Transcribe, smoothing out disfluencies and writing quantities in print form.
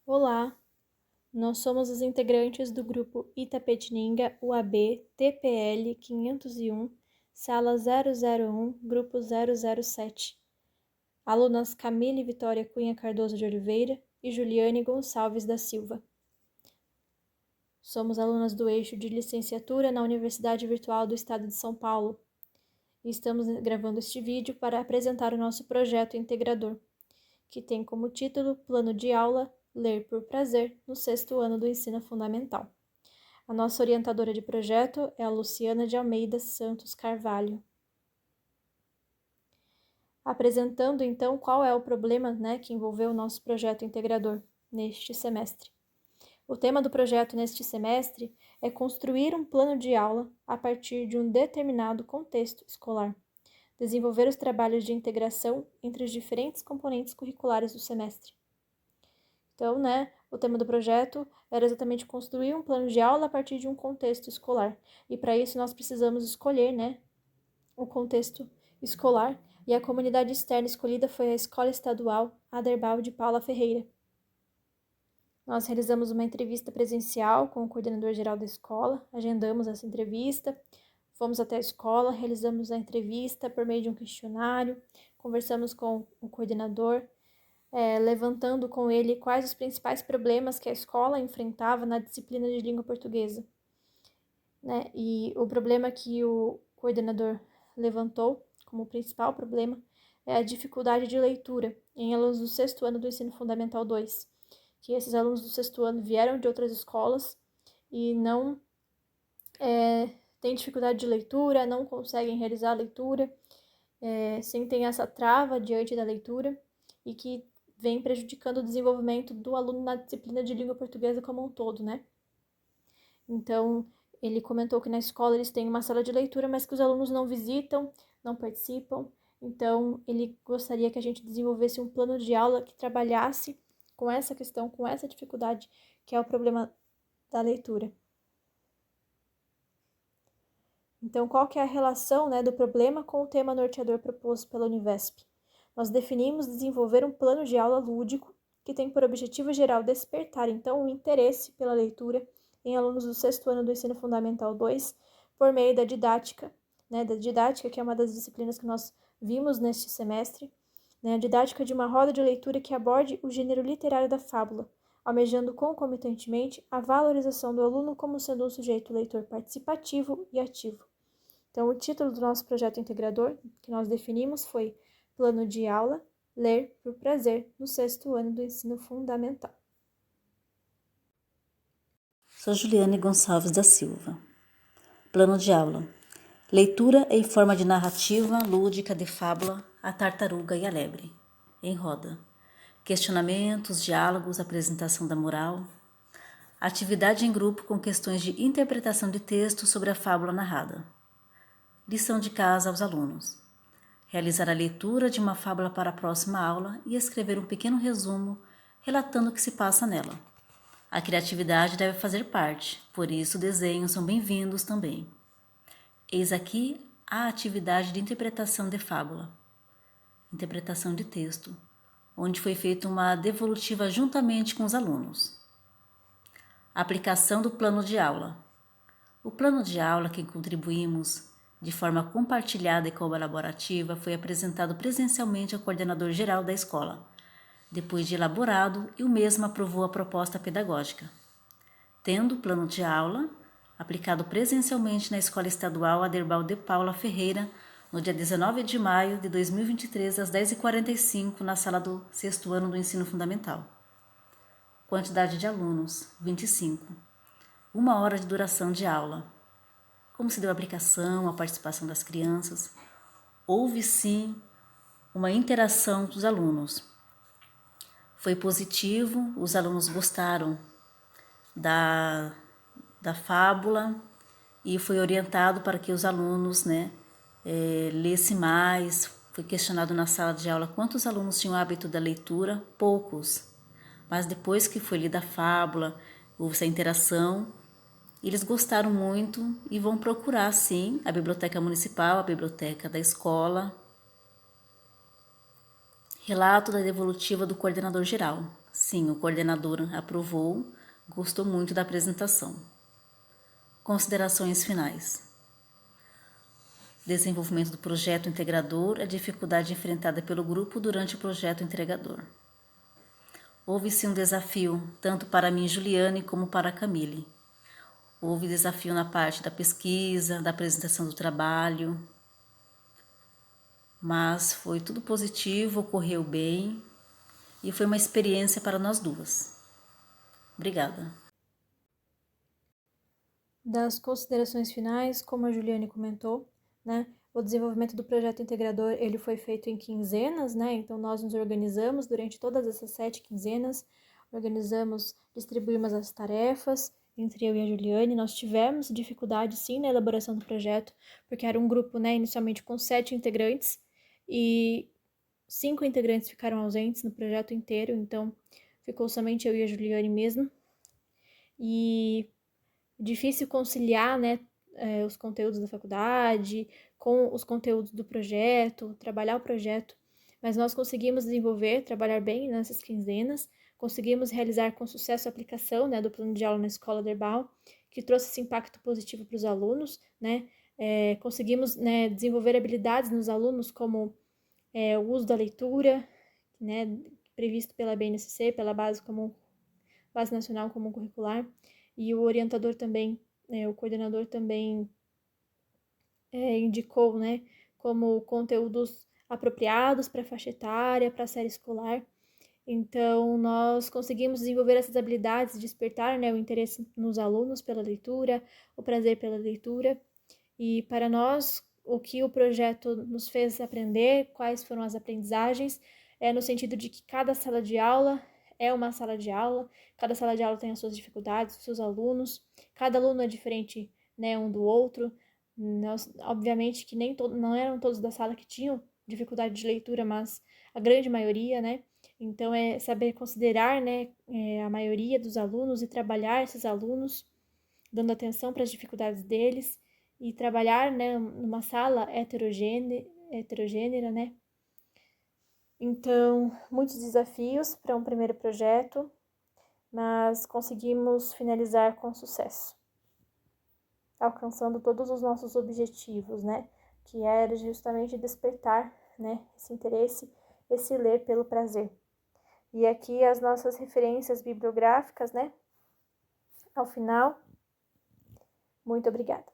Olá, nós somos os integrantes do grupo Itapetininga UAB TPL 501, sala 001, grupo 007. Alunas Camille Vitória Cunha Cardoso de Oliveira e Juliane Gonçalves da Silva. Somos alunas do eixo de licenciatura na Universidade Virtual do Estado de São Paulo e estamos gravando este vídeo para apresentar o nosso projeto integrador, que tem como título Plano de Aula Ler por Prazer no 6º ano do Ensino Fundamental. A nossa orientadora de projeto é a Luciana de Almeida Santos Carvalho. Apresentando, então, qual é o problema que envolveu o nosso projeto integrador neste semestre. O tema do projeto neste semestre é construir um plano de aula a partir de um determinado contexto escolar, desenvolver os trabalhos de integração entre os diferentes componentes curriculares do semestre. Então, o tema do projeto era exatamente construir um plano de aula a partir de um contexto escolar. E para isso nós precisamos escolher, o contexto escolar. E a comunidade externa escolhida foi a Escola Estadual Aderbal de Paula Ferreira. Nós realizamos uma entrevista presencial com o coordenador-geral da escola, agendamos essa entrevista, fomos até a escola, realizamos a entrevista por meio de um questionário, conversamos com o coordenador, levantando com ele quais os principais problemas que a escola enfrentava na disciplina de língua portuguesa. E o problema que o coordenador levantou como principal problema é a dificuldade de leitura em alunos do 6º ano do Ensino Fundamental 2, que esses alunos do 6º ano vieram de outras escolas e não têm dificuldade de leitura, não conseguem realizar a leitura, sentem essa trava diante da leitura e que vem prejudicando o desenvolvimento do aluno na disciplina de língua portuguesa como um todo, Então, ele comentou que na escola eles têm uma sala de leitura, mas que os alunos não visitam, não participam. Então, ele gostaria que a gente desenvolvesse um plano de aula que trabalhasse com essa questão, com essa dificuldade, que é o problema da leitura. Então, qual que é a relação do problema com o tema norteador proposto pela Univesp? Nós definimos desenvolver um plano de aula lúdico que tem por objetivo geral despertar, então, o interesse pela leitura em alunos do 6º ano do Ensino Fundamental 2 por meio da didática, que é uma das disciplinas que nós vimos neste semestre, a didática de uma roda de leitura que aborde o gênero literário da fábula, almejando concomitantemente a valorização do aluno como sendo um sujeito leitor participativo e ativo. Então, o título do nosso projeto integrador, que nós definimos, foi Plano de Aula, Ler por Prazer, no 6º ano do Ensino Fundamental. Sou Juliane Gonçalves da Silva. Plano de aula. Leitura em forma de narrativa lúdica de fábula A Tartaruga e a Lebre, em roda. Questionamentos, diálogos, apresentação da moral. Atividade em grupo com questões de interpretação de texto sobre a fábula narrada. Lição de casa aos alunos. Realizar a leitura de uma fábula para a próxima aula e escrever um pequeno resumo relatando o que se passa nela. A criatividade deve fazer parte, por isso desenhos são bem-vindos também. Eis aqui a atividade de interpretação de fábula, interpretação de texto, onde foi feita uma devolutiva juntamente com os alunos. Aplicação do plano de aula. O plano de aula que contribuímos de forma compartilhada e colaborativa foi apresentado presencialmente ao coordenador-geral da escola, depois de elaborado, e o mesmo aprovou a proposta pedagógica. Tendo o plano de aula aplicado presencialmente na Escola Estadual Aderbal de Paula Ferreira, no dia 19 de maio de 2023, às 10h45, na sala do 6º ano do Ensino Fundamental. Quantidade de alunos, 25. 1 hora de duração de aula. Como se deu a aplicação, a participação das crianças? Houve, sim, uma interação dos alunos. Foi positivo, os alunos gostaram da fábula e foi orientado para que os alunos lessem mais. Foi questionado na sala de aula quantos alunos tinham o hábito da leitura, poucos. Mas depois que foi lida a fábula, houve essa interação, eles gostaram muito e vão procurar, sim, a biblioteca municipal, a biblioteca da escola. Relato da devolutiva do coordenador geral. Sim, o coordenador aprovou, gostou muito da apresentação. Considerações finais. Desenvolvimento do projeto integrador, a dificuldade enfrentada pelo grupo durante o projeto integrador. Houve sim um desafio, tanto para mim, Juliane, como para a Camille. Houve desafio na parte da pesquisa, da apresentação do trabalho, mas foi tudo positivo, ocorreu bem e foi uma experiência para nós duas. Obrigada. Das considerações finais, como a Juliane comentou, né, o desenvolvimento do projeto integrador ele foi feito em quinzenas, né, então nós nos organizamos durante todas essas 7 quinzenas, distribuímos as tarefas entre eu e a Juliane. Nós tivemos dificuldade sim na elaboração do projeto, porque era um grupo, né, inicialmente com 7 integrantes e 5 integrantes ficaram ausentes no projeto inteiro, então ficou somente eu e a Juliane mesmo. E difícil conciliar, né, os conteúdos da faculdade com os conteúdos do projeto, trabalhar o projeto, mas nós conseguimos trabalhar bem nessas quinzenas, conseguimos realizar com sucesso a aplicação, né, do plano de aula na Escola Derbal, que trouxe esse impacto positivo para os alunos, né, conseguimos, né, desenvolver habilidades nos alunos como o uso da leitura, né, previsto pela BNCC, pela Base Nacional Comum Curricular, e o orientador também, o coordenador também indicou, né, como conteúdos apropriados para a faixa etária, para a série escolar. Então, nós conseguimos desenvolver essas habilidades, despertar, né, o interesse nos alunos pela leitura, o prazer pela leitura. E para nós, o que o projeto nos fez aprender, quais foram as aprendizagens, no sentido de que cada sala de aula é uma sala de aula, cada sala de aula tem as suas dificuldades, os seus alunos, cada aluno é diferente, né, um do outro. Nós, obviamente que não eram todos da sala que tinham dificuldade de leitura, mas a grande maioria, né? Então, é saber considerar, né, a maioria dos alunos e trabalhar esses alunos, dando atenção para as dificuldades deles e trabalhar, né, numa sala heterogênea, né? Então, muitos desafios para um primeiro projeto, mas conseguimos finalizar com sucesso, alcançando todos os nossos objetivos, né? Que era justamente despertar, né, esse interesse, esse ler pelo prazer. E aqui as nossas referências bibliográficas, né? Ao final, muito obrigada.